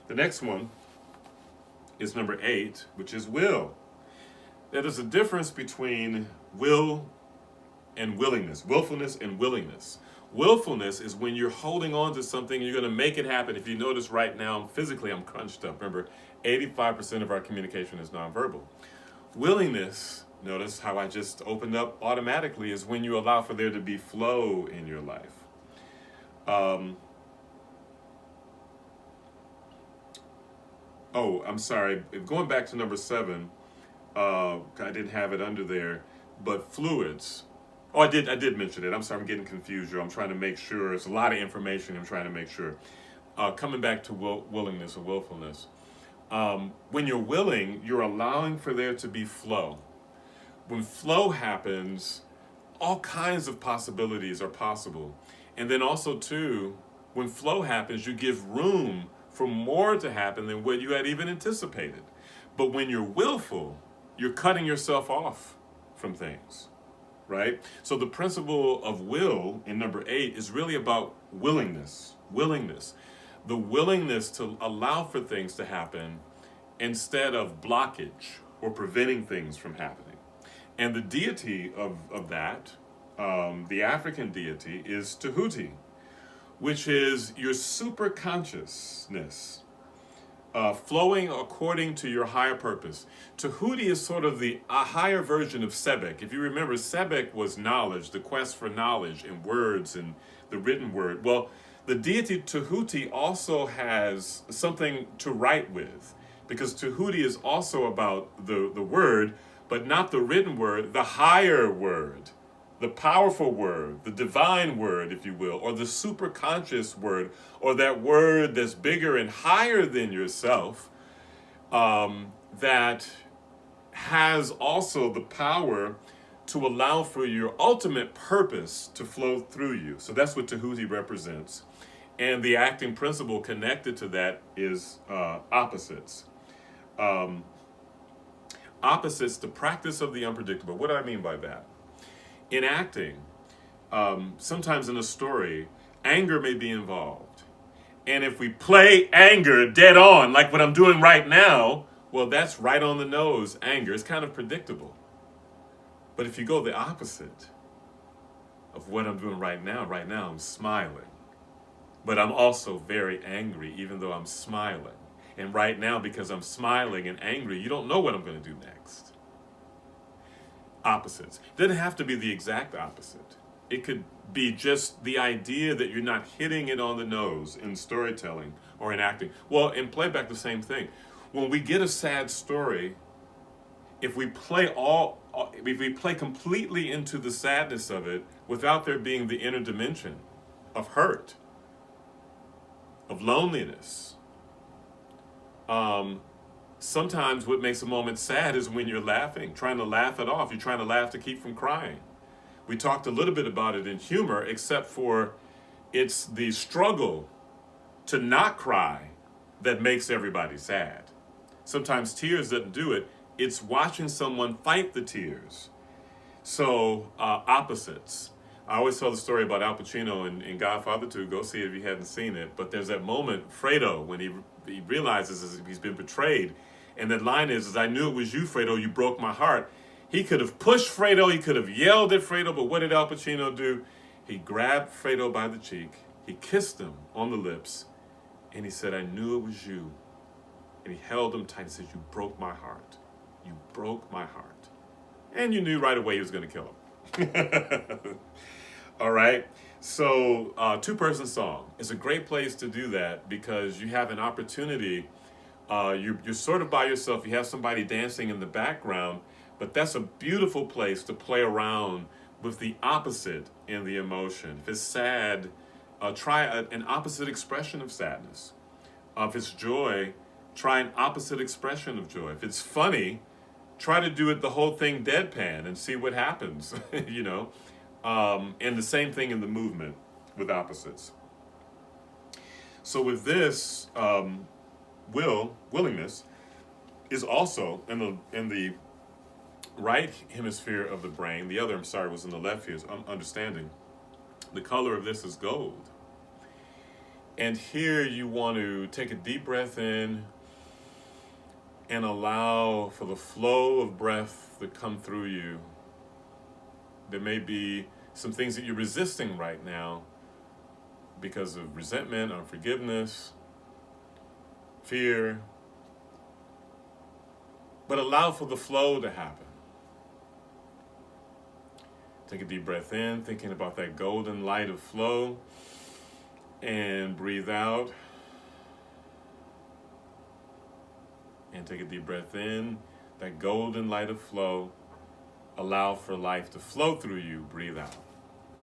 The next one is number 8, which is will. There's a difference between will and willingness, willfulness and willingness. Willfulness is when you're holding on to something and you're going to make it happen. If you notice right now, physically, I'm crunched up. Remember, 85% of our communication is nonverbal. Willingness, notice how I just opened up automatically, is when you allow for there to be flow in your life. Oh, I'm sorry. Going back to number 7, I didn't have it under there, but fluids. Oh, I did mention it. I'm sorry, I'm getting confused here. I'm trying to make sure. It's a lot of information. I'm trying to make sure. Coming back to willingness or willfulness. When you're willing, you're allowing for there to be flow. When flow happens, all kinds of possibilities are possible. And then also, too, when flow happens, you give room for more to happen than what you had even anticipated. But when you're willful, you're cutting yourself off from things, right? So the principle of will in number 8 is really about willingness. Willingness. The willingness to allow for things to happen instead of blockage or preventing things from happening. And the deity of that, the African deity, is Tahuti, which is your super consciousness flowing according to your higher purpose. Tahuti is sort of a higher version of Sebek. If you remember, Sebek was knowledge, the quest for knowledge in words and the written word. Well, the deity Tahuti also has something to write with, because Tahuti is also about the word, but not the written word, the higher word, the powerful word, the divine word, if you will, or the superconscious word, or that word that's bigger and higher than yourself, that has also the power to allow for your ultimate purpose to flow through you. So that's what Tahuti represents. And the acting principle connected to that is opposites. Opposites, the practice of the unpredictable. What do I mean by that? In acting, sometimes in a story, anger may be involved. And if we play anger dead on, like what I'm doing right now, well, that's right on the nose, anger. It's kind of predictable. But if you go the opposite of what I'm doing right now I'm smiling. But I'm also very angry, even though I'm smiling. And right now, because I'm smiling and angry, you don't know what I'm going to do next. Opposites. It doesn't have to be the exact opposite. It could be just the idea that you're not hitting it on the nose in storytelling or in acting. Well, in playback, the same thing. When we get a sad story, if we play completely into the sadness of it without there being the inner dimension of hurt, of loneliness, sometimes what makes a moment sad is when you're laughing, trying to laugh it off. You're trying to laugh to keep from crying. We talked a little bit about it in humor, except for it's the struggle to not cry that makes everybody sad. Sometimes tears doesn't do it. It's watching someone fight the tears. So opposites. I always tell the story about Al Pacino in Godfather 2. Go see it if you haven't seen it. But there's that moment, Fredo, when he realizes he's been betrayed. And that line is, I knew it was you, Fredo, you broke my heart. He could have pushed Fredo, he could have yelled at Fredo, but what did Al Pacino do? He grabbed Fredo by the cheek, he kissed him on the lips, and he said, I knew it was you. And he held him tight and said, you broke my heart. You broke my heart. And you knew right away he was going to kill him. All right? So, two-person song is a great place to do that because you have an opportunity. You're sort of by yourself. You have somebody dancing in the background, but that's a beautiful place to play around with the opposite in the emotion. If it's sad, try an opposite expression of sadness. If it's joy, try an opposite expression of joy. If it's funny, try to do it the whole thing deadpan and see what happens, you know. And the same thing in the movement with opposites. So with this, willingness is also in the right hemisphere of the brain. The other, I'm sorry, was in the left here. Understanding. The color of this is gold. And here you want to take a deep breath in and allow for the flow of breath to come through you. There may be some things that you're resisting right now because of resentment, unforgiveness, fear. But allow for the flow to happen. Take a deep breath in, thinking about that golden light of flow, and breathe out. And take a deep breath in, that golden light of flow. Allow for life to flow through you. Breathe out.